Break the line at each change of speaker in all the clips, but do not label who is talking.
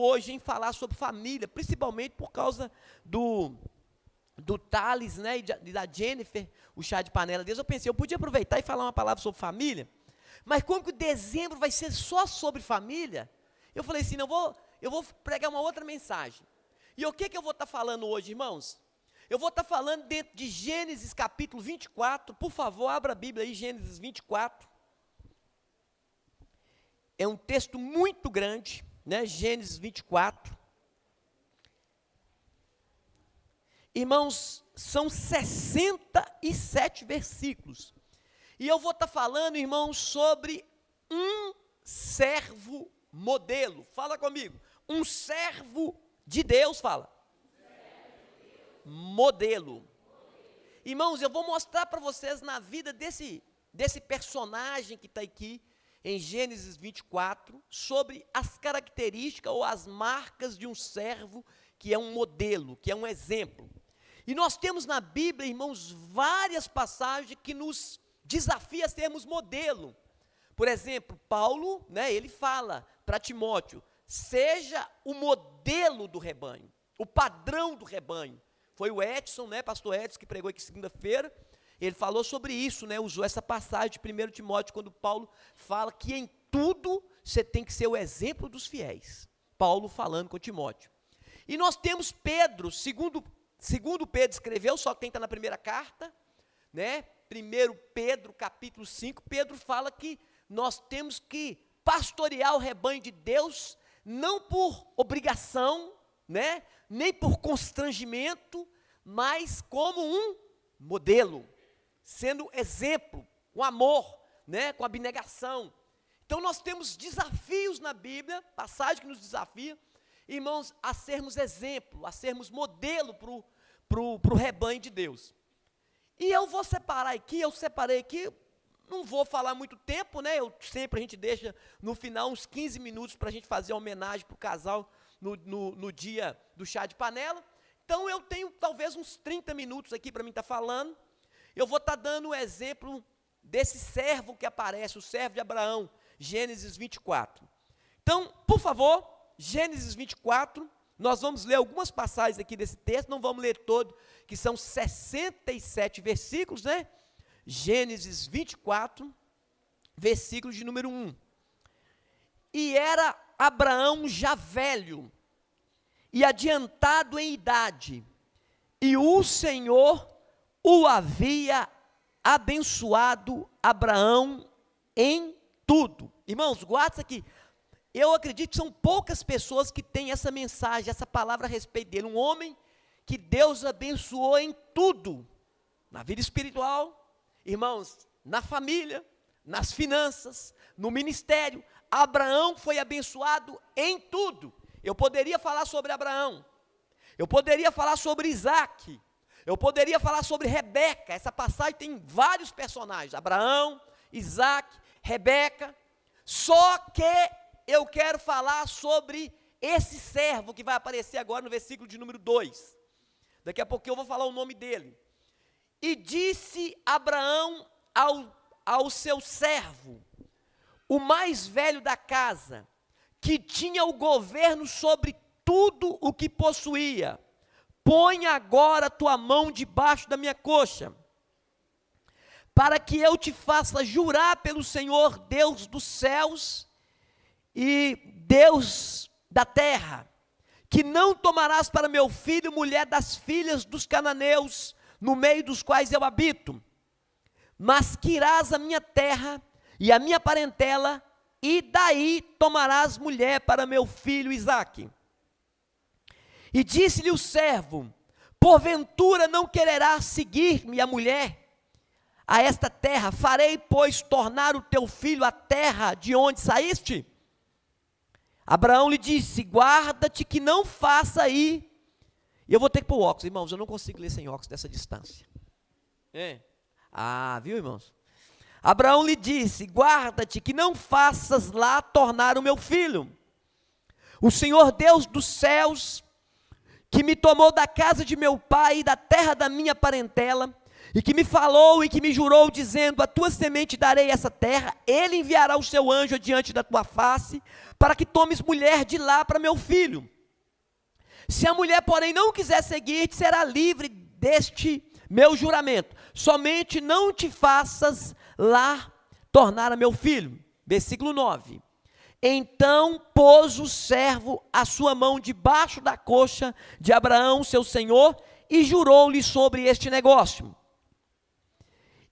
hoje em falar sobre família, principalmente por causa do Thales, né, e da Jennifer, o chá de panela deles. Eu pensei, eu podia aproveitar e falar uma palavra sobre família, mas como que o dezembro vai ser só sobre família, eu falei assim, não, eu vou pregar uma outra mensagem. E o que eu vou estar falando hoje, irmãos? Eu vou estar falando dentro de Gênesis capítulo 24, por favor, abra a Bíblia aí, Gênesis 24. É um texto muito grande, né, Gênesis 24. Irmãos, são 67 versículos. E eu vou estar falando, irmãos, sobre um servo modelo. Fala comigo. Um servo de Deus, fala. Modelo. Irmãos, eu vou mostrar para vocês na vida desse personagem que está aqui, em Gênesis 24, sobre as características ou as marcas de um servo que é um modelo, que é um exemplo. E nós temos na Bíblia, irmãos, várias passagens que nos desafiam a sermos modelo. Por exemplo, Paulo, né, ele fala para Timóteo, seja o modelo do rebanho, o padrão do rebanho. Foi o Edson, né, pastor Edson, que pregou aqui segunda-feira, ele falou sobre isso, né, usou essa passagem de 1 Timóteo, quando Paulo fala que em tudo você tem que ser o exemplo dos fiéis. Paulo falando com Timóteo. E nós temos Pedro, segundo Pedro escreveu, só quem está na primeira carta, né? 1 Pedro capítulo 5, Pedro fala que nós temos que pastorear o rebanho de Deus, não por obrigação, né? Nem por constrangimento, mas como um modelo, sendo exemplo, com amor, né? Com abnegação. Então nós temos desafios na Bíblia, passagem que nos desafia, irmãos, a sermos exemplo, a sermos modelo para o rebanho de Deus. E eu vou separar aqui, não vou falar muito tempo, né? A gente deixa no final uns 15 minutos para a gente fazer uma homenagem para o casal no dia do chá de panela. Então eu tenho talvez uns 30 minutos aqui para mim estar falando. Eu vou estar dando o exemplo desse servo que aparece, o servo de Abraão, Gênesis 24. Então, por favor, Gênesis 24, nós vamos ler algumas passagens aqui desse texto, não vamos ler todo, que são 67 versículos, né? Gênesis 24, versículo de número 1. E era Abraão já velho e adiantado em idade, e o Senhor o havia abençoado Abraão em tudo. Irmãos, guarda isso aqui. Eu acredito que são poucas pessoas que têm essa mensagem, essa palavra a respeito dele. Um homem que Deus abençoou em tudo, na vida espiritual, irmãos, na família, nas finanças, no ministério. Abraão foi abençoado em tudo. Eu poderia falar sobre Abraão, eu poderia falar sobre Isaac, eu poderia falar sobre Rebeca. Essa passagem tem vários personagens, Abraão, Isaac, Rebeca, só que eu quero falar sobre esse servo que vai aparecer agora no versículo de número 2. Daqui a pouco eu vou falar o nome dele. E disse Abraão ao seu servo, o mais velho da casa, que tinha o governo sobre tudo o que possuía, põe agora tua mão debaixo da minha coxa, para que eu te faça jurar pelo Senhor, Deus dos céus e Deus da terra, que não tomarás para meu filho mulher das filhas dos cananeus, no meio dos quais eu habito, mas que irás à minha terra e à minha parentela, e daí tomarás mulher para meu filho Isaque. E disse-lhe o servo, porventura não quererás seguir-me a mulher a esta terra? Farei, pois, tornar o teu filho à terra de onde saíste? Abraão lhe disse, guarda-te que não faça aí. E eu vou ter que pôr óculos, irmãos, eu não consigo ler sem óculos dessa distância. Viu, irmãos? Abraão lhe disse, guarda-te que não faças lá tornar o meu filho. O Senhor Deus dos céus, que me tomou da casa de meu pai e da terra da minha parentela, e que me falou e que me jurou, dizendo: a tua semente darei essa terra, ele enviará o seu anjo adiante da tua face, para que tomes mulher de lá para meu filho. Se a mulher, porém, não quiser seguir-te, será livre deste meu juramento. Somente não te faças lá tornar a meu filho. Versículo 9. Então pôs o servo a sua mão debaixo da coxa de Abraão, seu senhor, e jurou-lhe sobre este negócio.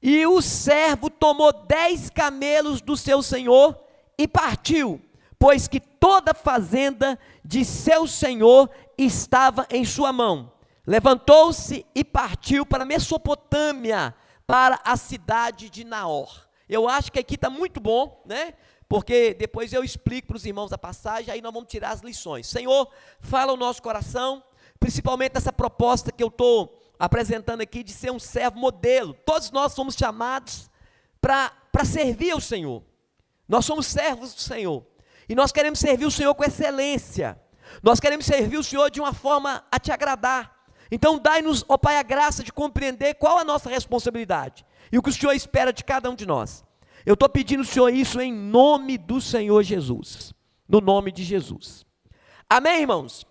E o servo tomou 10 camelos do seu senhor e partiu, pois que toda a fazenda de seu senhor estava em sua mão. Levantou-se e partiu para Mesopotâmia, para a cidade de Naor. Eu acho que aqui está muito bom, né? Porque depois eu explico para os irmãos a passagem, aí nós vamos tirar as lições. Senhor, fala o nosso coração, principalmente essa proposta que eu estou apresentando aqui, de ser um servo modelo. Todos nós somos chamados para servir ao Senhor. Nós somos servos do Senhor, e nós queremos servir o Senhor com excelência. Nós queremos servir o Senhor de uma forma a te agradar. Então dai-nos, ó Pai, a graça de compreender qual a nossa responsabilidade, e o que o Senhor espera de cada um de nós. Eu estou pedindo ao Senhor isso em nome do Senhor Jesus, no nome de Jesus. Amém, irmãos?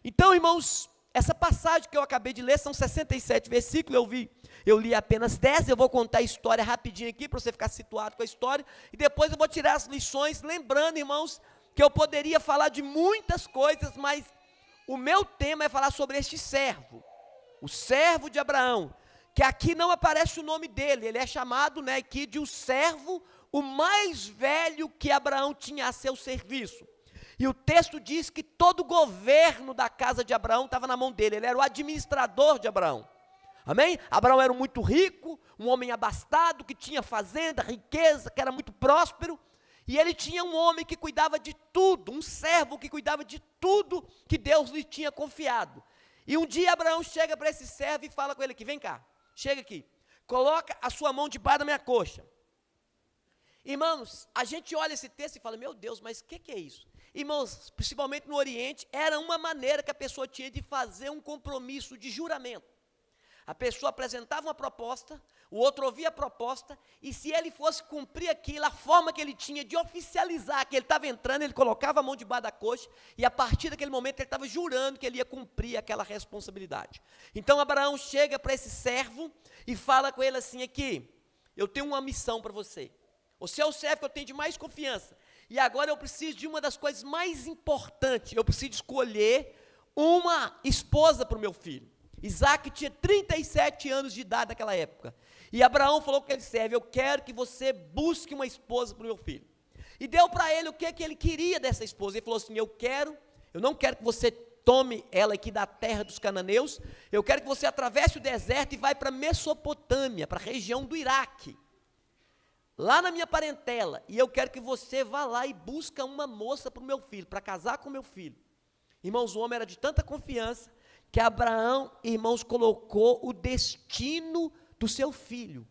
Então, irmãos, essa passagem que eu acabei de ler, são 67 versículos, eu li apenas 10, eu vou contar a história rapidinho aqui, para você ficar situado com a história, e depois eu vou tirar as lições, lembrando, irmãos, que eu poderia falar de muitas coisas, mas o meu tema é falar sobre este servo, o servo de Abraão, que aqui não aparece o nome dele, ele é chamado, né, aqui de o servo, o mais velho que Abraão tinha a seu serviço. E o texto diz que todo o governo da casa de Abraão estava na mão dele, ele era o administrador de Abraão. Amém? Abraão era muito rico, um homem abastado, que tinha fazenda, riqueza, que era muito próspero, e ele tinha um homem que cuidava de tudo, um servo que cuidava de tudo que Deus lhe tinha confiado. E um dia Abraão chega para esse servo e fala com ele aqui: vem cá, chega aqui, coloca a sua mão debaixo da minha coxa. Irmãos, a gente olha esse texto e fala: meu Deus, mas o que é isso? Irmãos, principalmente no Oriente, era uma maneira que a pessoa tinha de fazer um compromisso de juramento. A pessoa apresentava uma proposta, o outro ouvia a proposta, e se ele fosse cumprir aquilo, a forma que ele tinha de oficializar que ele estava entrando, ele colocava a mão debaixo da coxa, e a partir daquele momento ele estava jurando que ele ia cumprir aquela responsabilidade. Então Abraão chega para esse servo e fala com ele assim: aqui, eu tenho uma missão para você. Você é o servo que eu tenho de mais confiança, e agora eu preciso de uma das coisas mais importantes, eu preciso escolher uma esposa para o meu filho. Isaac tinha 37 anos de idade naquela época, e Abraão falou com aquele servo: eu quero que você busque uma esposa para o meu filho. E deu para ele o que ele queria dessa esposa. Ele falou assim: eu não quero que você tome ela aqui da terra dos cananeus, eu quero que você atravesse o deserto e vai para Mesopotâmia, para a região do Iraque, lá na minha parentela, e eu quero que você vá lá e busque uma moça para o meu filho, para casar com o meu filho. Irmãos, o homem era de tanta confiança, que Abraão, irmãos, colocou o destino do seu filho.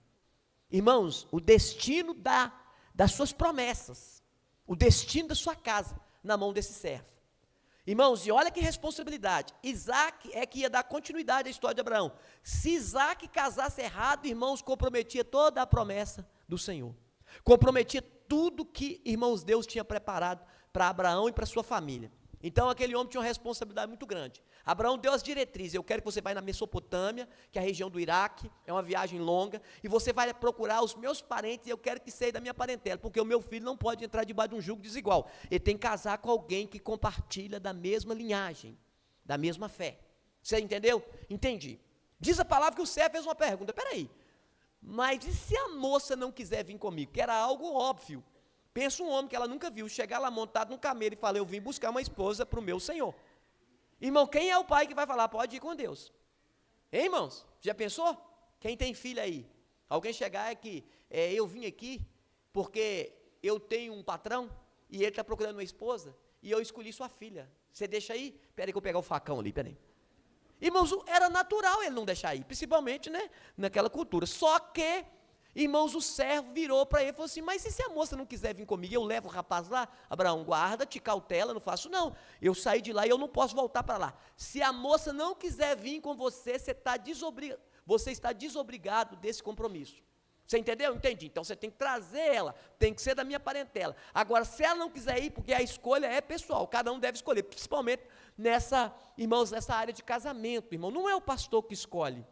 Irmãos, o destino das suas promessas, o destino da sua casa, na mão desse servo. Irmãos, e olha que responsabilidade. Isaac é que ia dar continuidade à história de Abraão. Se Isaac casasse errado, irmãos, comprometia toda a promessa do Senhor. Comprometia tudo que, irmãos, Deus tinha preparado para Abraão e para sua família. Então aquele homem tinha uma responsabilidade muito grande. Abraão deu as diretrizes: eu quero que você vá na Mesopotâmia, que é a região do Iraque, é uma viagem longa, e você vai procurar os meus parentes, e eu quero que seja da minha parentela, porque o meu filho não pode entrar debaixo de um jugo desigual, ele tem que casar com alguém que compartilha da mesma linhagem, da mesma fé. Você entendeu? Entendi. Diz a palavra que o servo fez uma pergunta: peraí, mas e se a moça não quiser vir comigo? Que era algo óbvio. Pensa um homem que ela nunca viu, chegar lá montado num camelo e falar: eu vim buscar uma esposa para o meu Senhor. Irmão, quem é o pai que vai falar: pode ir com Deus? Hein, irmãos? Já pensou? Quem tem filho aí? Alguém chegar aqui: eu vim aqui porque eu tenho um patrão e ele está procurando uma esposa e eu escolhi sua filha. Você deixa aí? Espera aí que eu vou pegar o facão ali, espera aí. Irmãos, era natural ele não deixar ir, principalmente, né, naquela cultura. Só que, irmãos, o servo virou para ele e falou assim: mas e se a moça não quiser vir comigo, eu levo o rapaz lá? Abraão: guarda, te cautela, não faço não, eu saí de lá e eu não posso voltar para lá. Se a moça não quiser vir com você, você está você está desobrigado desse compromisso. Você entendeu? Entendi. Então você tem que trazer ela, tem que ser da minha parentela. Agora, se ela não quiser ir, porque a escolha é pessoal, cada um deve escolher, principalmente irmãos, nessa área de casamento, irmão. Não é o pastor que escolhe.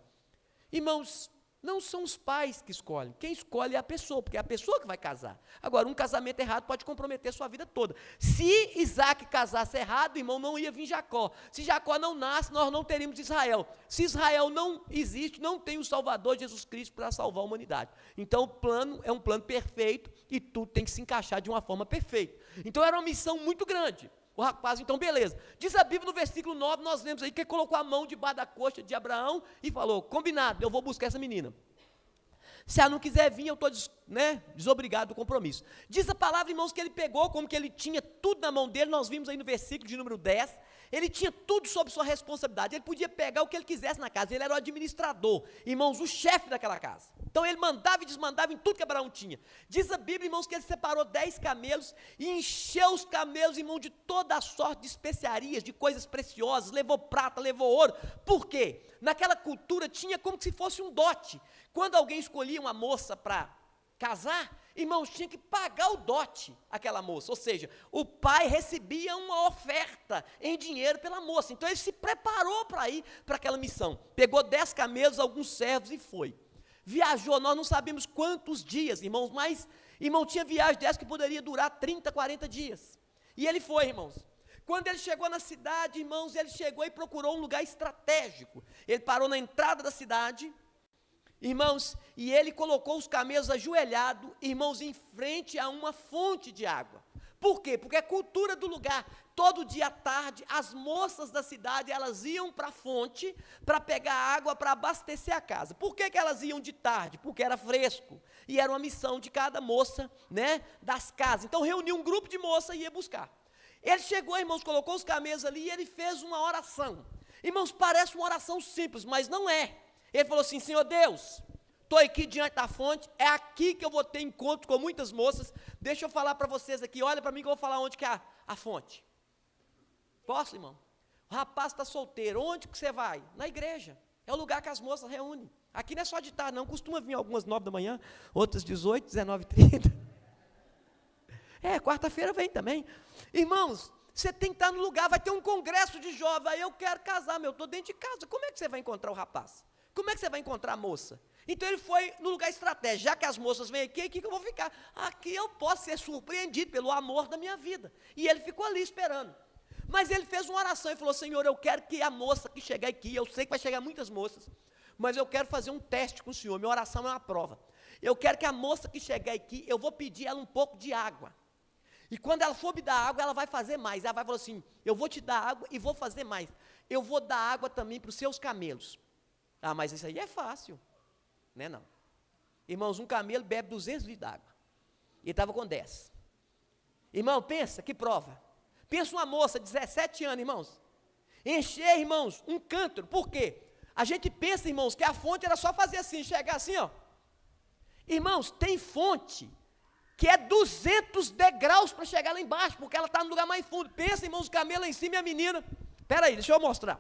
Irmãos, não são os pais que escolhem. Quem escolhe é a pessoa, porque é a pessoa que vai casar. Agora, um casamento errado pode comprometer sua vida toda. Se Isaac casasse errado, irmão, não ia vir Jacó. Se Jacó não nasce, nós não teríamos Israel. Se Israel não existe, não tem o Salvador Jesus Cristo para salvar a humanidade. Então, o plano é um plano perfeito e tudo tem que se encaixar de uma forma perfeita. Então, era uma missão muito grande. O rapaz, então, beleza. Diz a Bíblia no versículo 9, nós lemos aí que ele colocou a mão debaixo da coxa de Abraão e falou, combinado, eu vou buscar essa menina. Se ela não quiser vir, eu estou desobrigado do compromisso. Diz a palavra, irmãos, que ele pegou, como que ele tinha tudo na mão dele, nós vimos aí no versículo de número 10, ele tinha tudo sob sua responsabilidade, ele podia pegar o que ele quisesse na casa, ele era o administrador, irmãos, o chefe daquela casa. Então ele mandava e desmandava em tudo que Abraão tinha. Diz a Bíblia, irmãos, que ele separou 10 camelos e encheu os camelos, irmão, de toda a sorte de especiarias, de coisas preciosas, levou prata, levou ouro. Por quê? Naquela cultura tinha como se fosse um dote. Quando alguém escolhia uma moça para casar, irmãos, tinha que pagar o dote àquela moça, ou seja, o pai recebia uma oferta em dinheiro pela moça, então ele se preparou para ir para aquela missão, pegou 10 camelos, alguns servos e foi, viajou, nós não sabemos quantos dias, irmãos, mas, irmão, tinha viagem dessa que poderia durar 30, 40 dias, e ele foi, irmãos. Quando ele chegou na cidade, irmãos, ele chegou e procurou um lugar estratégico, ele parou na entrada da cidade, irmãos, e ele colocou os camelos ajoelhados, irmãos, em frente a uma fonte de água. Por quê? Porque é cultura do lugar. Todo dia à tarde, as moças da cidade, elas iam para a fonte para pegar água para abastecer a casa. Por que elas iam de tarde? Porque era fresco. E era uma missão de cada moça, das casas. Então, reuniu um grupo de moças e ia buscar. Ele chegou, irmãos, colocou os camelos ali e ele fez uma oração. Irmãos, parece uma oração simples, mas não é. Ele falou assim, Senhor Deus, estou aqui diante da fonte, é aqui que eu vou ter encontro com muitas moças, deixa eu falar para vocês aqui, olha para mim que eu vou falar onde que é a fonte. Posso, irmão? O rapaz está solteiro, onde que você vai? Na igreja, é o lugar que as moças reúnem. Aqui não é só de tarde não, costuma vir algumas 9 da manhã, outras 18, 19h30. Quarta-feira vem também. Irmãos, você tem que estar no lugar, vai ter um congresso de jovens, aí eu quero casar, eu estou dentro de casa, como é que você vai encontrar o rapaz? Como é que você vai encontrar a moça? Então ele foi no lugar estratégico, já que as moças vêm aqui que eu vou ficar? Aqui eu posso ser surpreendido pelo amor da minha vida. E ele ficou ali esperando. Mas ele fez uma oração e falou, Senhor, eu quero que a moça que chegar aqui, eu sei que vai chegar muitas moças, mas eu quero fazer um teste com o Senhor, minha oração é uma prova. Eu quero que a moça que chegar aqui, eu vou pedir ela um pouco de água. E quando ela for me dar água, ela vai fazer mais. Ela vai falar assim, eu vou te dar água e vou fazer mais. Eu vou dar água também para os seus camelos. Ah, mas isso aí é fácil. Não. Irmãos, um camelo bebe 200 litros d'água. Ele estava com 10. Irmão, pensa, que prova. Pensa uma moça de 17 anos, irmãos. Encher, irmãos, um cântaro. Por quê? A gente pensa, irmãos, que a fonte era só fazer assim, chegar assim, ó. Irmãos, tem fonte que é 200 degraus para chegar lá embaixo, porque ela está no lugar mais fundo. Pensa, irmãos, o camelo lá em cima e a menina. Espera aí, deixa eu mostrar.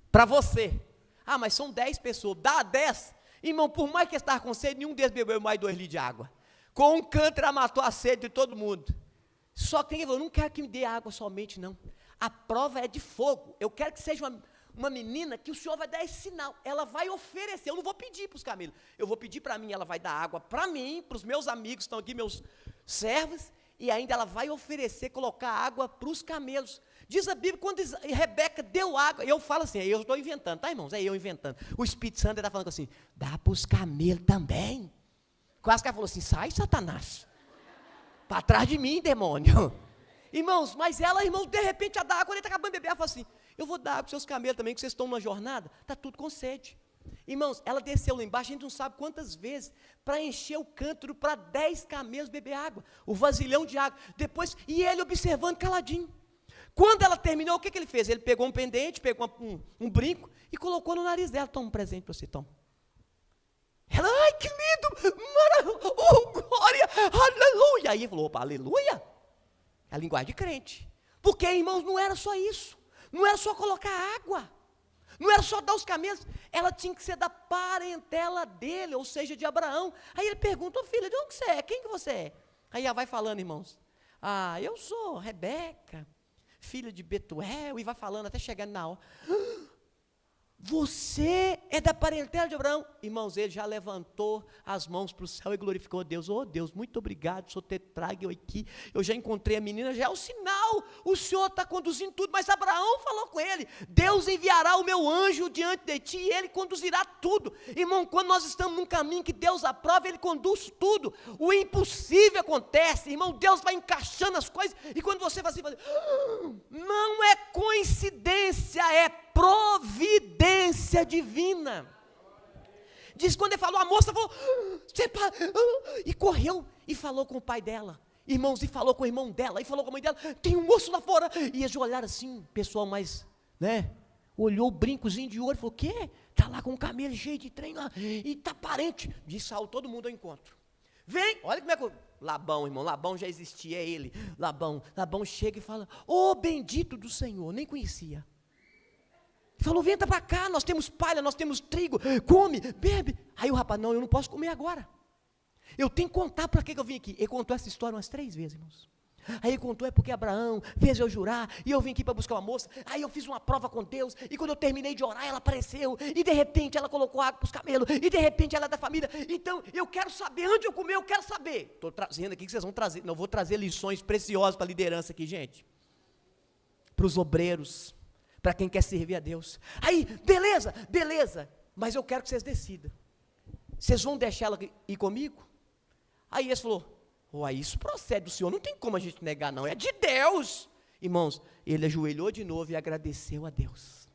Para você. Ah, mas são 10 pessoas. Dá 10. Irmão, por mais que estar com sede, nenhum deles bebeu mais 2 litros de água. Com um cântaro, ela matou a sede de todo mundo. Só que eu não quero que me dê água somente, não. A prova é de fogo. Eu quero que seja uma menina que o Senhor vai dar esse sinal. Ela vai oferecer. Eu não vou pedir para os camelos. Eu vou pedir para mim, ela vai dar água para mim, para os meus amigos que estão aqui, meus servos, e ainda ela vai oferecer, colocar água para os camelos. Diz a Bíblia, quando Rebeca deu água, eu falo assim, eu estou inventando, tá, irmãos? É eu inventando. O Espírito Santo está falando assim, dá para os camelos também. Quase que ela falou assim, sai, Satanás. Para trás de mim, demônio. Irmãos, mas ela, irmãos, de repente, a dar água, quando ele está acabando de beber, ela fala assim, eu vou dar água para os seus camelos também, que vocês estão numa jornada, está tudo com sede. Irmãos, ela desceu lá embaixo, a gente não sabe quantas vezes, para encher o cântaro para 10 camelos beber água, o vasilhão de água, depois, e ele observando caladinho. Quando ela terminou, o que ele fez? Ele pegou um pendente, pegou um brinco e colocou no nariz dela. Toma um presente para você, toma. Ela, ai, que lindo, oh, glória, aleluia. Aí ele falou, opa, aleluia? É a linguagem de crente. Porque, irmãos, não era só isso. Não era só colocar água. Não era só dar os camelos. Ela tinha que ser da parentela dele, ou seja, de Abraão. Aí ele pergunta, ô filha, de onde você é? Quem que você é? Aí ela vai falando, irmãos. Ah, eu sou Rebeca, filha de Betuel. E vai falando até chegar na hora. Você é da parentela de Abraão. Irmãos, ele já levantou as mãos para o céu e glorificou a Deus. Oh Deus, muito obrigado, sou tetrago aqui. Eu já encontrei a menina, já é o sinal. O Senhor está conduzindo tudo. Mas Abraão falou com ele, Deus enviará o meu anjo diante de ti e ele conduzirá tudo. Irmão, quando nós estamos num caminho que Deus aprova, ele conduz tudo. O impossível acontece, irmão, Deus vai encaixando as coisas. E quando você vai assim, não é coincidência, é providência divina. Diz quando ele falou, a moça falou, e correu e falou com o pai dela, irmãos, e falou com o irmão dela, e falou com a mãe dela, tem um moço lá fora, e eles olharam assim, pessoal mais, né, olhou o brincozinho de ouro, falou, o quê? Está lá com um camelo cheio de trem lá, e está parente, de Saul, todo mundo ao encontro, vem, olha como é que, Labão, irmão, Labão já existia, é ele, Labão chega e fala, ô bendito do Senhor, nem conhecia, falou, vem para cá, nós temos palha, nós temos trigo, come, bebe. Aí o rapaz, não, eu não posso comer agora. Eu tenho que contar para que eu vim aqui. Ele contou essa história umas 3 vezes, irmãos. Aí ele contou, é porque Abraão fez eu jurar, e eu vim aqui para buscar uma moça, aí eu fiz uma prova com Deus, e quando eu terminei de orar, ela apareceu, e de repente ela colocou água para os camelos, e de repente ela é da família, então eu quero saber onde eu comer, eu quero saber. Estou trazendo aqui que vocês vão trazer, não vou trazer lições preciosas para a liderança aqui, gente. Para os obreiros, para quem quer servir a Deus. Aí, beleza, mas eu quero que vocês decidam. Vocês vão deixar ela ir comigo? Aí eles falou, isso procede do Senhor, não tem como a gente negar não, é de Deus. Irmãos, ele ajoelhou de novo e agradeceu a Deus.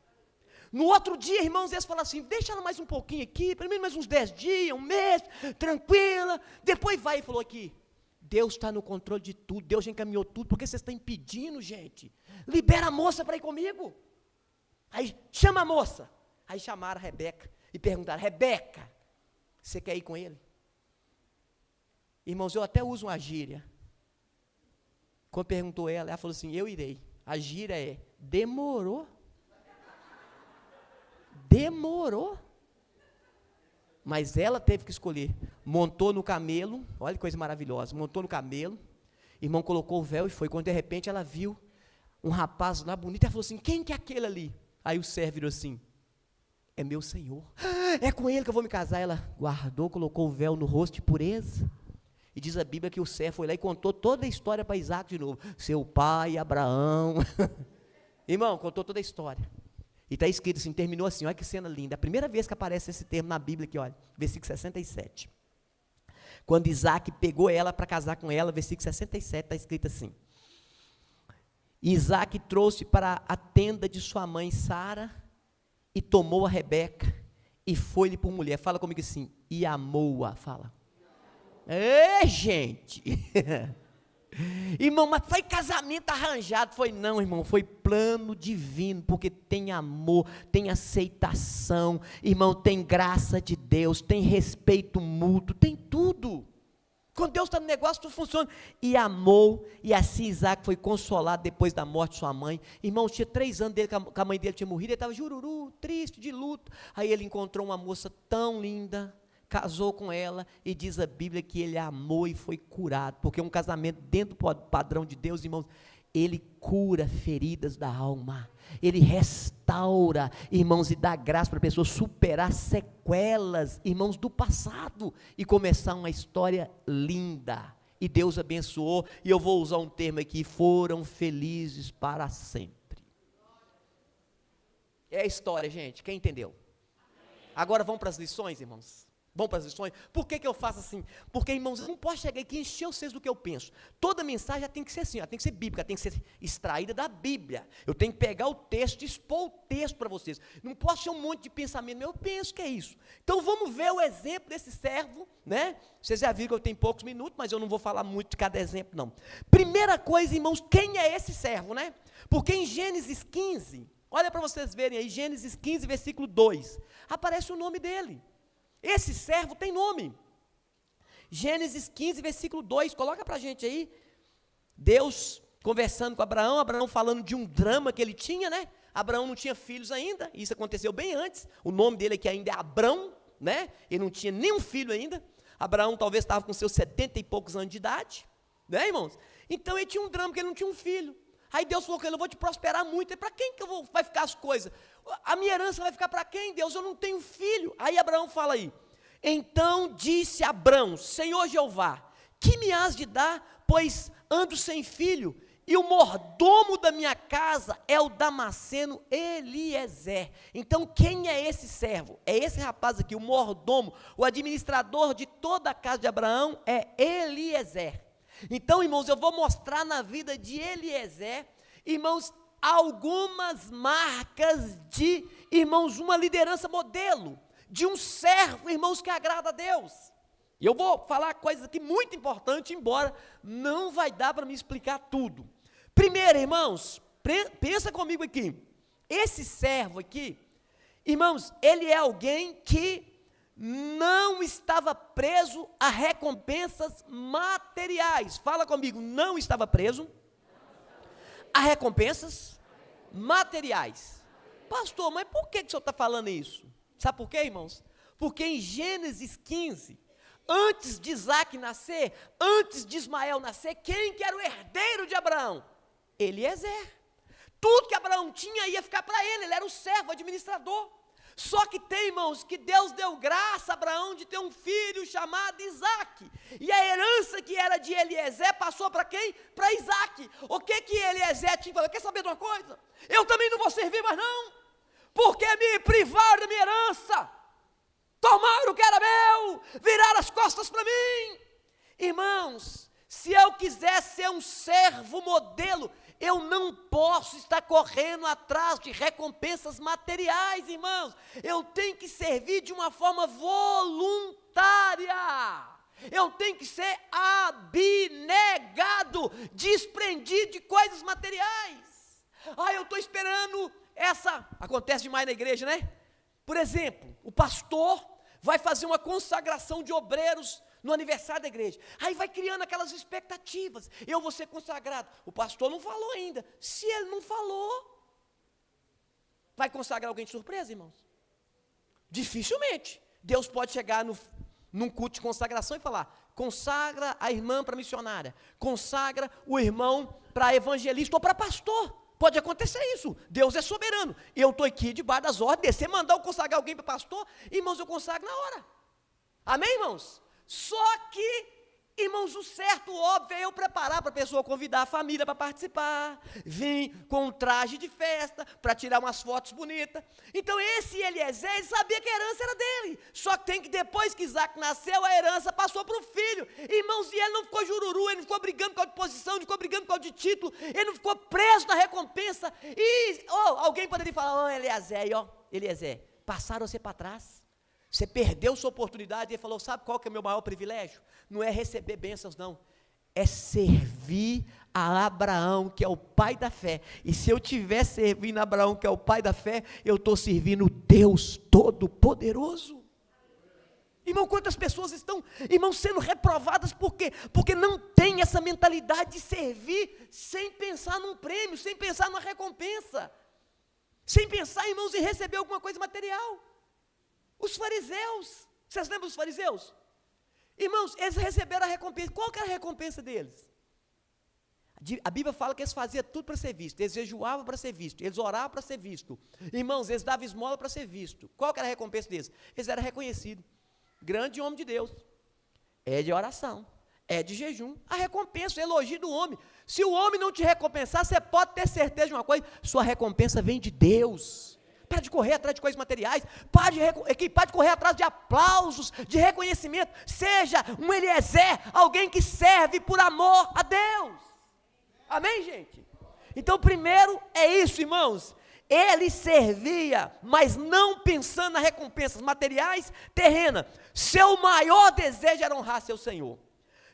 No outro dia, irmãos, eles falaram assim, deixa ela mais um pouquinho aqui, pelo menos mais uns 10 dias, um mês, tranquila, depois vai, e falou aqui, Deus está no controle de tudo, Deus já encaminhou tudo, porque vocês estão impedindo, gente, libera a moça para ir comigo. Aí chama a moça. Aí chamaram a Rebeca e perguntaram, Rebeca, você quer ir com ele? Irmãos, eu até uso uma gíria. Quando perguntou ela falou assim, eu irei. A gíria é, demorou. Mas ela teve que escolher. Montou no camelo, olha que coisa maravilhosa, montou no camelo, irmão colocou o véu e foi. Quando de repente ela viu um rapaz lá bonito, ela falou assim, quem que é aquele ali? Aí o servo virou assim, é meu Senhor, é com ele que eu vou me casar. Ela guardou, colocou o véu no rosto de pureza, e diz a Bíblia que o servo foi lá e contou toda a história para Isaac de novo, seu pai, Abraão, irmão, contou toda a história, e está escrito assim, terminou assim, olha que cena linda, a primeira vez que aparece esse termo na Bíblia aqui, olha, versículo 67, quando Isaac pegou ela para casar com ela, versículo 67, está escrito assim, Isaac trouxe para a tenda de sua mãe Sara e tomou a Rebeca e foi-lhe por mulher. Fala comigo assim, e amou-a, fala. Gente! Irmão, mas foi casamento arranjado? Foi não, irmão, foi plano divino, porque tem amor, tem aceitação, irmão, tem graça de Deus, tem respeito mútuo, tem tudo. Quando Deus está no negócio, tudo funciona. E amou, e assim Isaac foi consolado depois da morte de sua mãe. Irmãos, tinha 3 anos dele, que a mãe dele tinha morrido, ele estava jururu, triste, de luto. Aí ele encontrou uma moça tão linda, casou com ela, e diz a Bíblia que ele amou e foi curado, porque um casamento dentro do padrão de Deus, irmãos, ele cura feridas da alma, ele restaura, irmãos, e dá graça para a pessoa superar sequelas, irmãos, do passado, e começar uma história linda, e Deus abençoou, e eu vou usar um termo aqui, foram felizes para sempre. É a história, gente, quem entendeu? Agora vamos para as lições, irmãos. Vamos para as lições? Por que eu faço assim? Porque, irmãos, eu não posso chegar aqui e encher vocês do que eu penso. Toda mensagem já tem que ser assim, tem que ser bíblica, tem que ser extraída da Bíblia. Eu tenho que pegar o texto, expor o texto para vocês. Não posso ser um monte de pensamento, eu penso que é isso. Então vamos ver o exemplo desse servo, né? Vocês já viram que eu tenho poucos minutos, mas eu não vou falar muito de cada exemplo, não. Primeira coisa, irmãos, quem é esse servo, né? Porque em Gênesis 15, olha para vocês verem aí, Gênesis 15, versículo 2, aparece o nome dele. Esse servo tem nome. Gênesis 15, versículo 2, coloca para a gente aí. Deus conversando com Abraão, Abraão falando de um drama que ele tinha, né? Abraão não tinha filhos ainda, isso aconteceu bem antes. O nome dele aqui ainda é Abrão, né? Ele não tinha nenhum filho ainda. Abraão talvez estava com seus 70 e poucos anos de idade, né, irmãos? Então ele tinha um drama, porque ele não tinha um filho. Aí Deus falou com ele: eu vou te prosperar muito. E para quem que vai ficar as coisas? A minha herança vai ficar para quem, Deus? Eu não tenho filho. Aí Abraão fala aí: então disse Abrão: Senhor Jeová, que me has de dar, pois ando sem filho, e o mordomo da minha casa é o Damasceno Eliezer. Então quem é esse servo? É esse rapaz aqui, o mordomo, o administrador de toda a casa de Abraão é Eliezer. Então, irmãos, eu vou mostrar na vida de Eliezer, irmãos, algumas marcas de, irmãos, uma liderança modelo, de um servo, irmãos, que agrada a Deus. E eu vou falar coisas aqui muito importantes, embora não vai dar para me explicar tudo. Primeiro, irmãos, pensa comigo aqui, esse servo aqui, irmãos, ele é alguém que não estava preso a recompensas materiais. Fala comigo, não estava preso a recompensas materiais. Pastor, mas por que o senhor está falando isso? Sabe por quê, irmãos? Porque em Gênesis 15, antes de Isaac nascer, antes de Ismael nascer, quem que era o herdeiro de Abraão? Eliezer. Tudo que Abraão tinha ia ficar para ele era o servo, o administrador. Só que tem, irmãos, que Deus deu graça a Abraão de ter um filho chamado Isaac. E a herança que era de Eliezer passou para quem? Para Isaac. O que Eliezer tinha falado? Quer saber de uma coisa? Eu também não vou servir mais não, porque me privaram da minha herança, tomaram o que era meu, viraram as costas para mim. Irmãos, se eu quiser ser um servo modelo, eu não posso estar correndo atrás de recompensas materiais, irmãos. Eu tenho que servir de uma forma voluntária. Eu tenho que ser abnegado, desprendido de coisas materiais. Eu estou esperando acontece demais na igreja, né? Por exemplo, o pastor vai fazer uma consagração de obreiros no aniversário da igreja, aí vai criando aquelas expectativas, eu vou ser consagrado, o pastor não falou ainda, se ele não falou, vai consagrar alguém de surpresa, irmãos? Dificilmente. Deus pode chegar num culto de consagração e falar: consagra a irmã para missionária, consagra o irmão para evangelista ou para pastor. Pode acontecer isso, Deus é soberano, eu estou aqui debaixo das ordens, se mandar eu consagrar alguém para pastor, irmãos, eu consagro na hora, amém, irmãos? Só que, irmãos, o certo, óbvio, é eu preparar para a pessoa convidar a família para participar, vir com um traje de festa, para tirar umas fotos bonitas. Então esse Eliezer, ele sabia que a herança era dele, só que tem que depois que Isaac nasceu, a herança passou para o filho. Irmãos, e ele não ficou jururu, ele não ficou brigando por causa de posição, não ficou brigando por causa de título, ele não ficou preso na recompensa. E alguém poderia falar: Eliezer, passaram você para trás. Você perdeu sua oportunidade. E ele falou: sabe qual que é o meu maior privilégio? Não é receber bênçãos, não. É servir a Abraão, que é o pai da fé. E se eu estiver servindo a Abraão, que é o pai da fé, eu estou servindo Deus Todo-Poderoso. Irmão, quantas pessoas estão, irmão, sendo reprovadas, por quê? Porque não tem essa mentalidade de servir sem pensar num prêmio, sem pensar numa recompensa, sem pensar, irmãos, em receber alguma coisa material. Os fariseus, vocês lembram dos fariseus? Irmãos, eles receberam a recompensa. Qual que era a recompensa deles? A Bíblia fala que eles faziam tudo para ser visto, eles jejuavam para ser visto, eles oravam para ser visto. Irmãos, eles davam esmola para ser visto. Qual que era a recompensa deles? Eles eram reconhecidos. Grande homem de Deus. É de oração, é de jejum. A recompensa, o elogio do homem. Se o homem não te recompensar, você pode ter certeza de uma coisa: sua recompensa vem de Deus. Para de correr atrás de coisas materiais, para de correr atrás de aplausos, de reconhecimento. Seja um Eliezer, alguém que serve por amor a Deus. Amém, gente? Então, primeiro é isso, irmãos. Ele servia, mas não pensando nas recompensas materiais, terrenas. Seu maior desejo era honrar seu Senhor.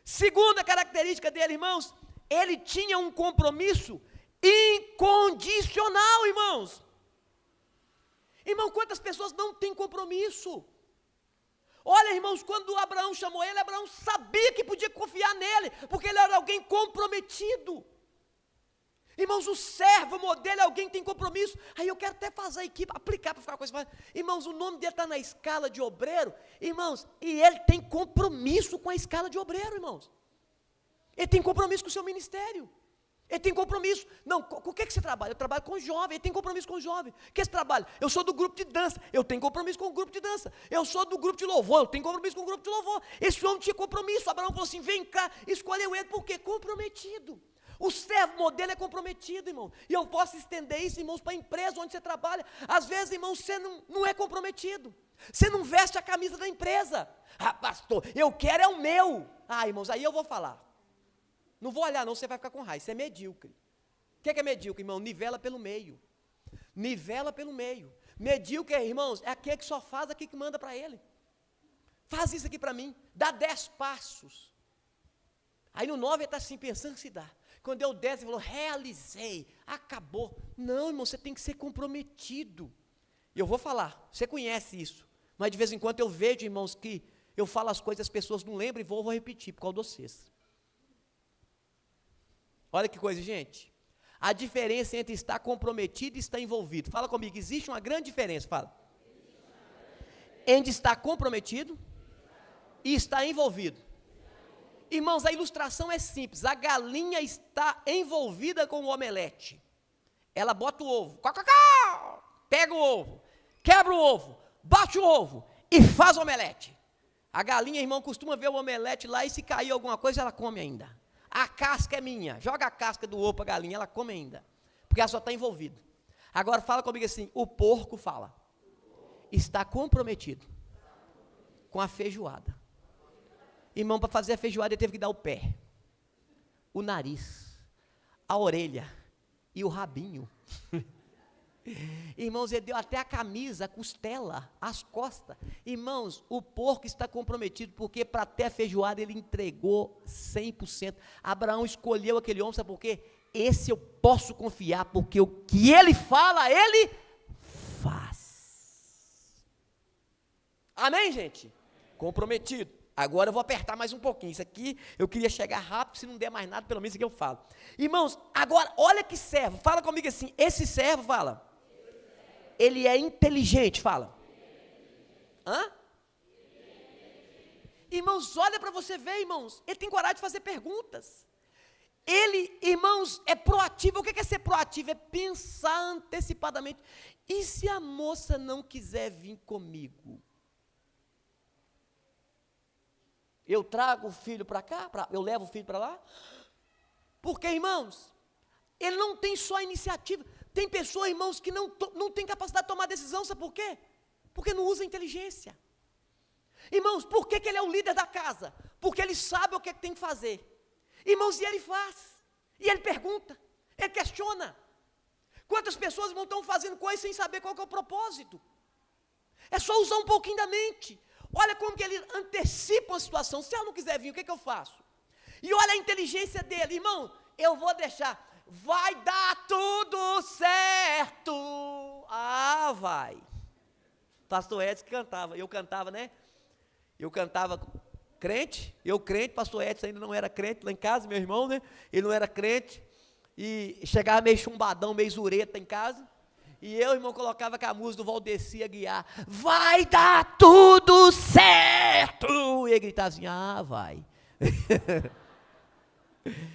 Segunda característica dele, irmãos, ele tinha um compromisso incondicional, irmãos. Irmão, quantas pessoas não têm compromisso? Olha, irmãos, quando Abraão chamou ele, Abraão sabia que podia confiar nele, porque ele era alguém comprometido. Irmãos, o servo, o modelo é alguém que tem compromisso. Aí eu quero até fazer a equipe, aplicar para ficar uma coisa mais. Irmãos, o nome dele está na escala de obreiro, irmãos, e ele tem compromisso com a escala de obreiro, irmãos. Ele tem compromisso com o seu ministério. Ele tem compromisso. Não, com o que você trabalha? Eu trabalho com jovem, ele tem compromisso com o jovem. O que você trabalha? Eu sou do grupo de dança, eu tenho compromisso com o grupo de dança. Eu sou do grupo de louvor, eu tenho compromisso com o grupo de louvor. Esse homem tinha compromisso. Abraão falou assim: vem cá, escolheu ele, por quê? Comprometido. O servo modelo é comprometido, irmão. E eu posso estender isso, irmãos, para a empresa onde você trabalha. Às vezes, irmão, você não é comprometido. Você não veste a camisa da empresa. Ah, pastor, eu quero é o meu. Ah, irmãos, aí eu vou falar. Não vou olhar não, você vai ficar com raiva. Isso é medíocre. O que é medíocre, irmão? Nivela pelo meio. Nivela pelo meio. Medíocre, irmãos, é aquele que só faz aquilo que manda para ele. Faz isso aqui para mim. Dá 10 passos. Aí no 9 ele está assim, pensando se dá. Quando deu 10, ele falou: realizei, acabou. Não, irmão, você tem que ser comprometido. E eu vou falar, você conhece isso. Mas de vez em quando eu vejo, irmãos, que eu falo as coisas, as pessoas não lembram e vou repetir por causa de vocês. Olha que coisa, gente. A diferença entre estar comprometido e estar envolvido. Fala comigo, existe uma grande diferença, fala. Entre estar comprometido e estar envolvido. Irmãos, a ilustração é simples. A galinha está envolvida com o omelete. Ela bota o ovo, pega o ovo, quebra o ovo, bate o ovo e faz o omelete. A galinha, irmão, costuma ver o omelete lá e se cair alguma coisa, ela come ainda. A casca é minha, joga a casca do ovo para a galinha, ela come ainda, porque ela só está envolvida. Agora fala comigo assim, o porco fala, está comprometido com a feijoada. Irmão, para fazer a feijoada ele teve que dar o pé, o nariz, a orelha e o rabinho. Irmãos, ele deu até a camisa, a costela, as costas. Irmãos, o porco está comprometido, porque para ter a feijoada ele entregou 100%. Abraão escolheu aquele homem, sabe por quê? Esse eu posso confiar, porque o que ele fala, ele faz. Amém, gente? Comprometido. Agora eu vou apertar mais um pouquinho. Isso aqui eu queria chegar rápido, se não der mais nada, pelo menos isso aqui eu falo. Irmãos, agora olha que servo, fala comigo assim, esse servo, fala, ele é inteligente, fala. Hã? Irmãos, olha para você ver, irmãos, ele tem coragem de fazer perguntas. Ele, irmãos, é proativo. O que é ser proativo? É pensar antecipadamente. E se a moça não quiser vir comigo? Eu trago o filho para cá? Eu levo o filho para lá? Porque, irmãos, ele não tem só iniciativa. Tem pessoas, irmãos, que não tem capacidade de tomar decisão, sabe por quê? Porque não usa inteligência. Irmãos, por que ele é o líder da casa? Porque ele sabe o que tem que fazer. Irmãos, e ele faz. E ele pergunta, ele questiona. Quantas pessoas estão fazendo coisas sem saber qual que é o propósito? É só usar um pouquinho da mente. Olha como que ele antecipa a situação. Se ela não quiser vir, o que eu faço? E olha a inteligência dele. Irmão, eu vou deixar. Vai dar tudo certo. Ah, vai. Pastor Edson cantava. Eu cantava, né? Eu cantava crente. Eu crente. Pastor Edson ainda não era crente lá em casa, meu irmão, né? Ele não era crente. E chegava meio chumbadão, meio zureta em casa. E eu, irmão, colocava com a música do Valdeci Aguiar, vai dar tudo certo. E ele gritava assim, ah, vai.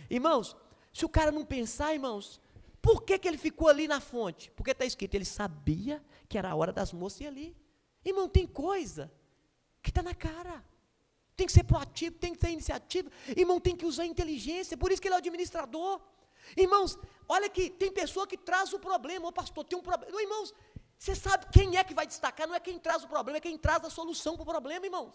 Irmãos, se o cara não pensar, irmãos, por que ele ficou ali na fonte? Porque está escrito, ele sabia que era a hora das moças ir ali. Irmão, tem coisa que está na cara. Tem que ser proativo, tem que ter iniciativa. Irmão, tem que usar inteligência, por isso que ele é o administrador. Irmãos, olha aqui, tem pessoa que traz o problema, ô pastor, tem um problema. Não, irmãos, você sabe quem é que vai destacar, não é quem traz o problema, é quem traz a solução para o problema, irmãos.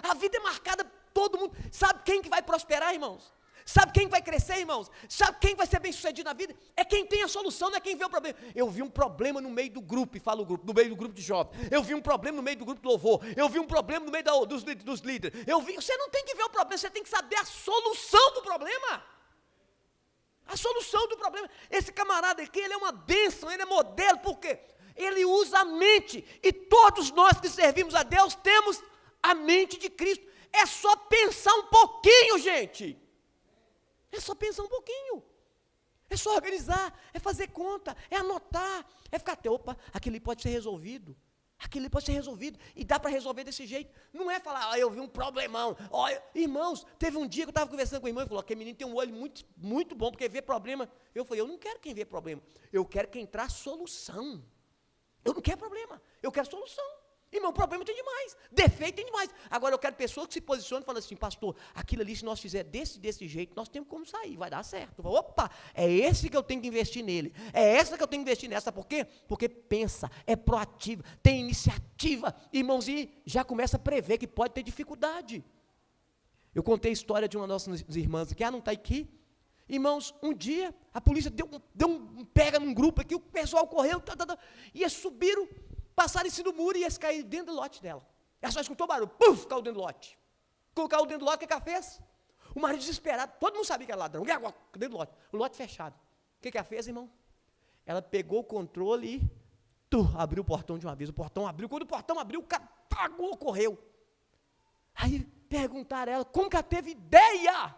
A vida é marcada, todo mundo, sabe quem que vai prosperar, irmãos? Sabe quem vai crescer, irmãos? Sabe quem vai ser bem sucedido na vida? É quem tem a solução, não é quem vê o problema. Eu vi um problema no meio do grupo, e falo o grupo, no meio do grupo de jovens. Eu vi um problema no meio do grupo de louvor. Eu vi um problema no meio dos líderes. Você não tem que ver o problema, você tem que saber a solução do problema. A solução do problema. Esse camarada aqui, ele é uma bênção, ele é modelo, por quê? Ele usa a mente, e todos nós que servimos a Deus temos a mente de Cristo. É só pensar um pouquinho, gente. É só pensar um pouquinho. É só organizar, é fazer conta, é anotar, é ficar até, opa, aquele pode ser resolvido. Aquele pode ser resolvido, e dá para resolver desse jeito. Não é falar, eu vi um problemão. Irmãos, teve um dia que eu estava conversando com o irmão e falou, aquele menino tem um olho muito, muito bom, porque vê problema. Eu falei, eu não quero quem vê problema, eu quero quem traz solução. Eu não quero problema, eu quero solução. Irmão, problema tem demais, defeito tem demais. Agora eu quero pessoas que se posicionem e falem assim, pastor, aquilo ali, se nós fizermos desse jeito, nós temos como sair, vai dar certo. Eu falo, opa, é esse que eu tenho que investir nele, é essa que eu tenho que investir nessa. Por quê? Porque pensa, é proativo, tem iniciativa, irmãos, e já começa a prever que pode ter dificuldade. Eu contei a história de uma das nossas irmãs aqui, não está aqui. Irmãos, um dia, a polícia deu um pega num grupo aqui, o pessoal correu, e eles subiram, passaram em cima do muro e eles caíram dentro do lote dela. Ela só escutou barulho, puf, caiu dentro do lote. Quando caiu dentro do lote, o que ela fez? O marido desesperado, todo mundo sabia que era ladrão, e agora, dentro do lote, o lote fechado. O que ela fez, irmão? Ela pegou o controle e abriu o portão de uma vez. O portão abriu, quando o portão abriu, o cara pagou, correu. Aí perguntaram a ela, como que ela teve ideia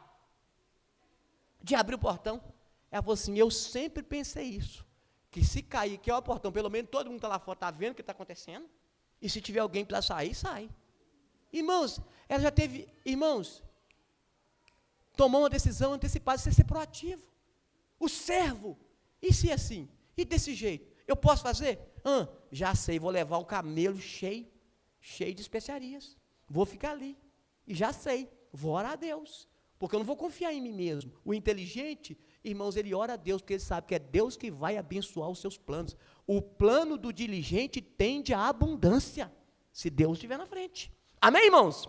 de abrir o portão? Ela falou assim, eu sempre pensei isso, que se cair, que é o portão, pelo menos todo mundo está lá fora, está vendo o que está acontecendo, e se tiver alguém para sair, sai. Irmãos, ela já teve, irmãos, tomou uma decisão antecipada, de ser proativo. O servo, e se assim, e desse jeito, eu posso fazer? Já sei, vou levar o camelo cheio de especiarias, vou ficar ali, e já sei, vou orar a Deus, porque eu não vou confiar em mim mesmo. O inteligente, irmãos, ele ora a Deus, porque ele sabe que é Deus que vai abençoar os seus planos. O plano do diligente tende à abundância, se Deus estiver na frente. Amém, irmãos?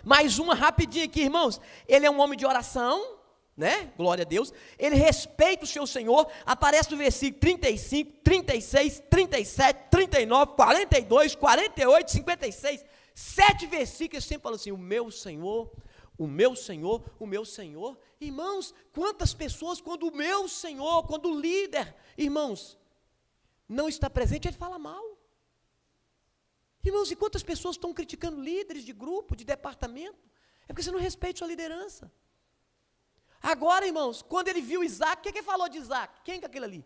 Mais uma rapidinho aqui, irmãos. Ele é um homem de oração, né? Glória a Deus. Ele respeita o seu Senhor. Aparece no versículo 35, 36, 37, 39, 42, 48, 56. 7 versículos, sempre falam assim, o meu Senhor, o meu Senhor, o meu Senhor. Irmãos, quantas pessoas, quando o meu Senhor, quando o líder, irmãos, não está presente, ele fala mal. Irmãos, e quantas pessoas estão criticando líderes de grupo, de departamento? É porque você não respeita sua liderança. Agora, irmãos, quando ele viu Isaac, o que ele falou de Isaac? Quem que é aquele ali?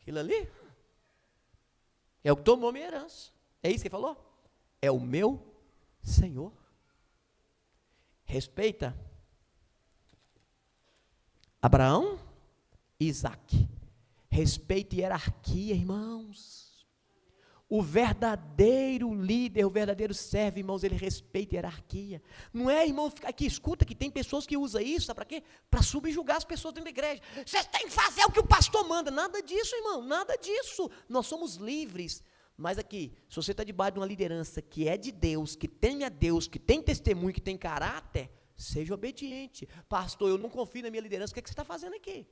Aquele ali é o que tomou minha herança. É isso que ele falou? É o meu Senhor. Respeita Abraão e Isaac. Respeita hierarquia, irmãos. O verdadeiro líder, o verdadeiro servo, irmãos, ele respeita hierarquia. Não é, irmão, ficar aqui, escuta que tem pessoas que usam isso, sabe para quê? Para subjugar as pessoas dentro da igreja. Vocês têm que fazer o que o pastor manda. Nada disso, irmão, nada disso. Nós somos livres. Mas aqui, se você está debaixo de uma liderança que é de Deus, que tem a Deus, que tem testemunho, que tem caráter, seja obediente. Pastor, eu não confio na minha liderança, o que você está fazendo aqui?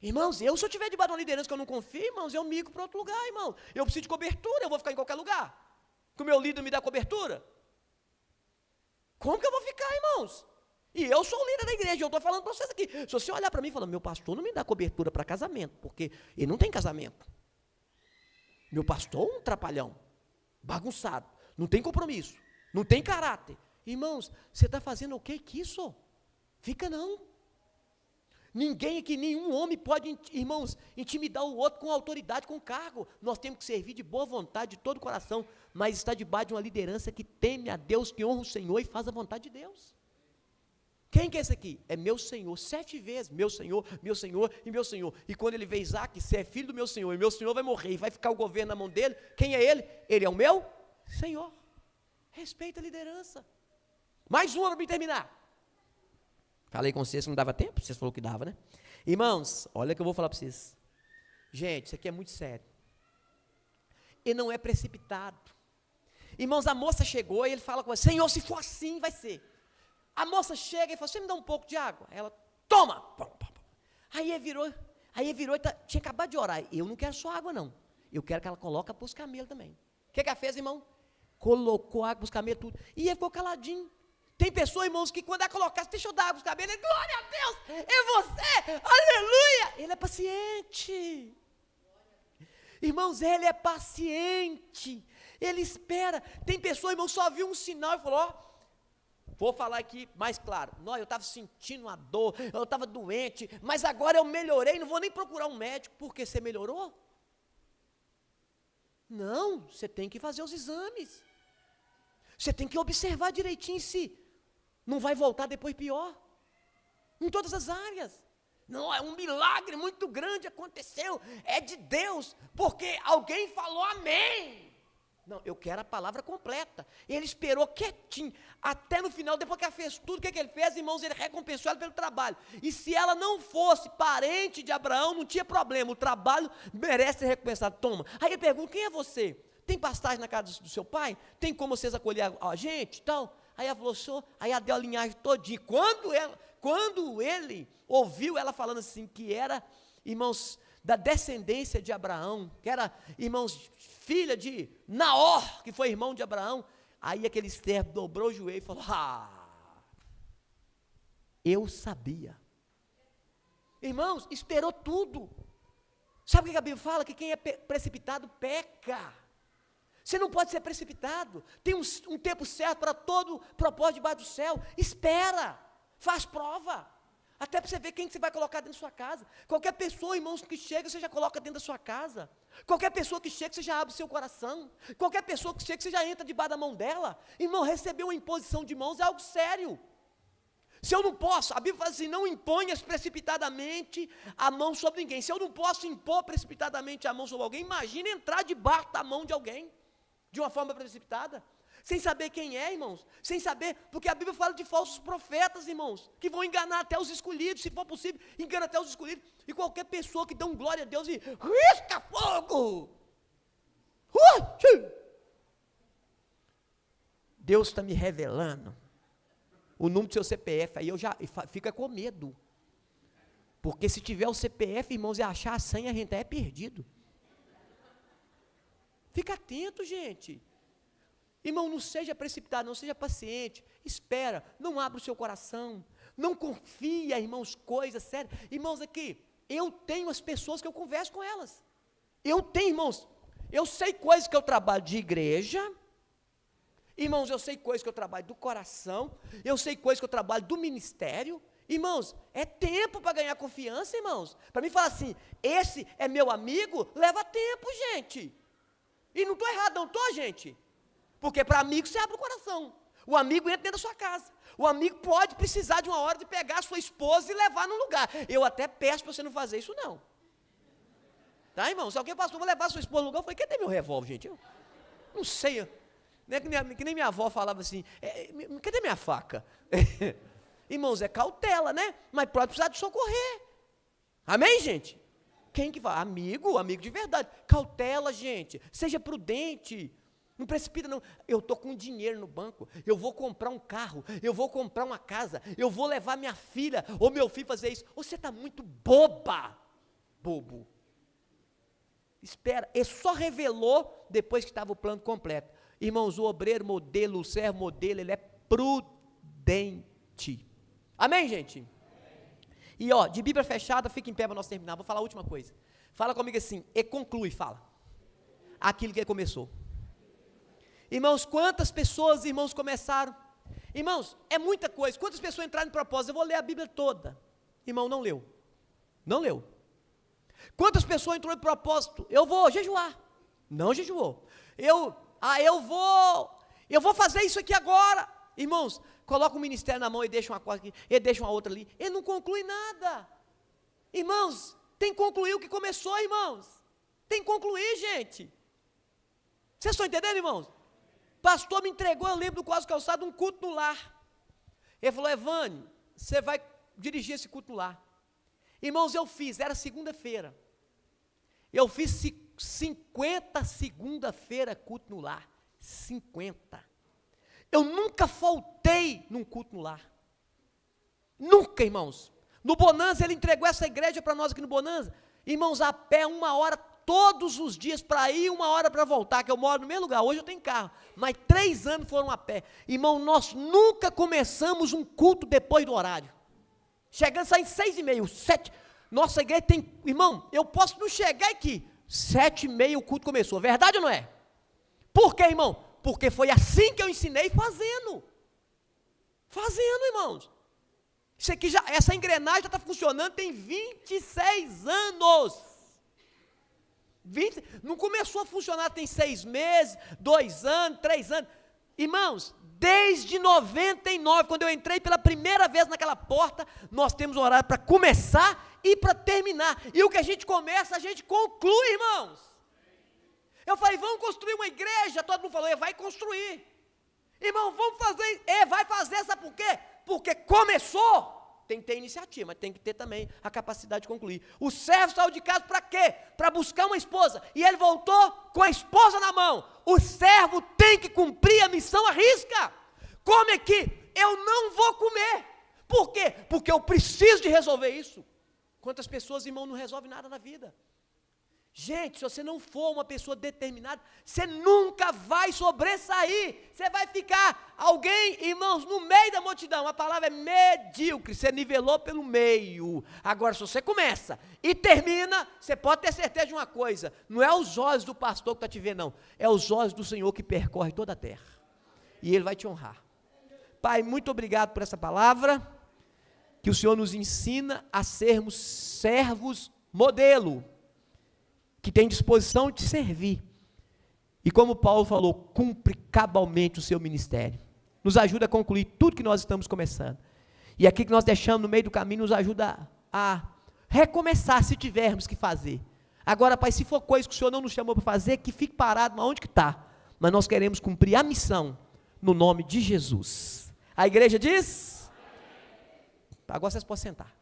Irmãos, se eu estiver debaixo de uma liderança que eu não confio, irmãos, eu migo para outro lugar, irmão. Eu preciso de cobertura, eu vou ficar em qualquer lugar. Que o meu líder me dá cobertura? Como que eu vou ficar, irmãos? E eu sou o líder da igreja, eu estou falando para vocês aqui. Se você olhar para mim e falar, meu pastor não me dá cobertura para casamento, porque ele não tem casamento. Meu pastor é um trapalhão, bagunçado, não tem compromisso, não tem caráter. Irmãos, você está fazendo o que isso? Fica não. Ninguém aqui, nenhum homem pode, irmãos, intimidar o outro com autoridade, com cargo. Nós temos que servir de boa vontade, de todo o coração, mas está debaixo de uma liderança que teme a Deus, que honra o Senhor e faz a vontade de Deus. Quem que é esse aqui? É meu Senhor, 7 vezes, meu Senhor e meu Senhor. E quando ele vê Isaac, você é filho do meu Senhor, e meu Senhor vai morrer, e vai ficar o governo na mão dele, quem é ele? Ele é o meu Senhor. Respeita a liderança. Mais uma para me terminar. Falei com vocês que não dava tempo, vocês falaram que dava, né? Irmãos, olha o que eu vou falar para vocês. Gente, isso aqui é muito sério. E não é precipitado. Irmãos, a moça chegou e ele fala com ela, Senhor, se for assim, vai ser. A moça chega e fala, você me dá um pouco de água? Ela, toma! Aí ele virou e tinha acabado de orar. Eu não quero só água, não. Eu quero que ela coloque para os camelos também. O que ela fez, irmão? Colocou água para os camelos, tudo. E ele ficou caladinho. Tem pessoas, irmãos, que quando ela colocasse, deixa eu dar água para os camelos, ele, glória a Deus, é você, aleluia. Ele é paciente. Irmãos, ele é paciente, ele espera. Tem pessoa, irmão, só viu um sinal e falou, ó, vou falar aqui mais claro, não, eu estava sentindo uma dor, eu estava doente, mas agora eu melhorei, não vou nem procurar um médico, porque você melhorou? Não, você tem que fazer os exames, você tem que observar direitinho se não vai voltar depois pior, em todas as áreas. Não, é um milagre muito grande aconteceu, é de Deus, porque alguém falou amém. Não, eu quero a palavra completa. Ele esperou quietinho, até no final, depois que ela fez tudo, o que ele fez, irmãos? Ele recompensou ela pelo trabalho. E se ela não fosse parente de Abraão, não tinha problema, o trabalho merece ser recompensado. Toma. Aí ele pergunta, quem é você? Tem pastagem na casa do seu pai? Tem como vocês acolher a gente e tal? Aí ela falou, senhor, aí ela deu a linhagem todinha. Quando ele ouviu ela falando assim, que era, irmãos, da descendência de Abraão, que era, irmãos, filha de Naor, que foi irmão de Abraão, aí aquele servo dobrou o joelho e falou, eu sabia. Irmãos, esperou tudo. Sabe o que a Bíblia fala? Que quem é precipitado peca. Você não pode ser precipitado, tem um tempo certo para todo propósito debaixo do céu, espera, faz prova, até para você ver quem que você vai colocar dentro da sua casa. Qualquer pessoa, irmãos, que chega, você já coloca dentro da sua casa. Qualquer pessoa que chega, você já abre o seu coração. Qualquer pessoa que chega, você já entra debaixo da mão dela. Irmão, receber uma imposição de mãos é algo sério. Se eu não posso, a Bíblia fala assim, não imponhas precipitadamente a mão sobre ninguém. Se eu não posso impor precipitadamente a mão sobre alguém, imagina entrar debaixo da mão de alguém, de uma forma precipitada. Sem saber quem é, irmãos, sem saber, porque a Bíblia fala de falsos profetas, irmãos, que vão enganar até os escolhidos, se for possível, engana até os escolhidos, e qualquer pessoa que dá um glória a Deus e risca fogo, Deus está me revelando o número do seu CPF, aí eu já fica com medo, porque se tiver o CPF, irmãos, e achar a senha, a gente é perdido. Fica atento, gente. Irmão, não seja precipitado, não seja paciente, espera, não abra o seu coração, não confia, irmãos, coisas sérias. Irmãos, aqui, eu tenho as pessoas que eu converso com elas, eu tenho, irmãos, eu sei coisas que eu trabalho de igreja, irmãos, eu sei coisas que eu trabalho do coração, eu sei coisas que eu trabalho do ministério. Irmãos, é tempo para ganhar confiança, irmãos, para mim falar assim, esse é meu amigo, leva tempo, gente, e não estou errado, não estou, gente. Porque para amigo você abre o coração. O amigo entra dentro da sua casa. O amigo pode precisar de uma hora de pegar a sua esposa e levar num lugar. Eu até peço para você não fazer isso, não. Tá, irmão? Se alguém passou, vou levar a sua esposa no lugar, eu falei, cadê meu revólver, gente? Eu não sei. Né, que nem minha avó falava assim, cadê minha faca? Irmãos, é cautela, né? Mas pode precisar de socorrer. Amém, gente? Quem que vai? Amigo de verdade. Cautela, gente. Seja prudente. Não precipita não, eu estou com dinheiro no banco, eu vou comprar um carro, eu vou comprar uma casa, eu vou levar minha filha ou meu filho fazer isso. Você está muito bobo. Espera, ele só revelou depois que estava o plano completo. Irmãos, o obreiro modelo, o servo modelo, ele é prudente. Amém, gente? Amém. E ó, de Bíblia fechada, fica em pé para nós terminar, vou falar a última coisa. Fala comigo assim, e conclui, fala. Aquilo que ele começou. Irmãos, quantas pessoas, irmãos, começaram? Irmãos, é muita coisa. Quantas pessoas entraram em propósito? Eu vou ler a Bíblia toda. Irmão, não leu. Não leu. Quantas pessoas entrou em propósito? Eu vou jejuar. Não jejuou. Eu vou fazer isso aqui agora. Irmãos, coloca o ministério na mão e deixa uma coisa aqui, ele deixa uma outra ali. Ele não conclui nada. Irmãos, tem que concluir o que começou, irmãos. Tem que concluir, gente. Vocês estão entendendo, irmãos? Pastor me entregou, eu lembro do Quase Calçado, um culto no lar. Ele falou, Evânio, você vai dirigir esse culto no lar. Irmãos, eu fiz, era segunda-feira. Eu fiz 50 segunda-feira culto no lar. 50. Eu nunca faltei num culto no lar. Nunca, irmãos. No Bonanza, ele entregou essa igreja para nós aqui no Bonanza. Irmãos, a pé, 1 hora todos os dias para ir, 1 hora para voltar, que eu moro no mesmo lugar, hoje eu tenho carro, mas 3 anos foram a pé. Irmão, nós nunca começamos um culto depois do horário, chegando a sair 6h30, 7, nossa igreja tem, irmão, eu posso não chegar aqui, 7h30 o culto começou. Verdade ou não é? Por quê, irmão? Porque foi assim que eu ensinei fazendo. Fazendo, irmãos. Isso aqui essa engrenagem já está funcionando tem 26 anos. Não começou a funcionar tem 6 meses, 2 anos, 3 anos. Irmãos, desde 99, quando eu entrei pela primeira vez naquela porta, nós temos um horário para começar e para terminar. E o que a gente começa, a gente conclui, irmãos. Eu falei, vamos construir uma igreja. Todo mundo falou, vai construir. Irmão, vamos fazer, vai fazer, sabe por quê? Porque começou. Tem que ter iniciativa, mas tem que ter também a capacidade de concluir. O servo saiu de casa para quê? Para buscar uma esposa. E ele voltou com a esposa na mão. O servo tem que cumprir a missão à risca. Como é que eu não vou comer? Por quê? Porque eu preciso de resolver isso. Quantas pessoas, irmão, não resolvem nada na vida? Gente, se você não for uma pessoa determinada, você nunca vai sobressair. Você vai ficar alguém, irmãos, no meio da multidão. A palavra é medíocre, você nivelou pelo meio. Agora, se você começa e termina, você pode ter certeza de uma coisa: não é os olhos do pastor que está te vendo, não. É os olhos do Senhor que percorre toda a terra. E Ele vai te honrar. Pai, muito obrigado por essa palavra. Que o Senhor nos ensina a sermos servos modelo, que tem disposição de servir, e como Paulo falou, cumpre cabalmente o seu ministério, nos ajuda a concluir tudo que nós estamos começando, e aqui que nós deixamos no meio do caminho, nos ajuda a recomeçar, se tivermos que fazer. Agora, Pai, se for coisa que o Senhor não nos chamou para fazer, que fique parado, mas onde que está? Mas nós queremos cumprir a missão, no nome de Jesus. A igreja diz? Agora vocês podem sentar.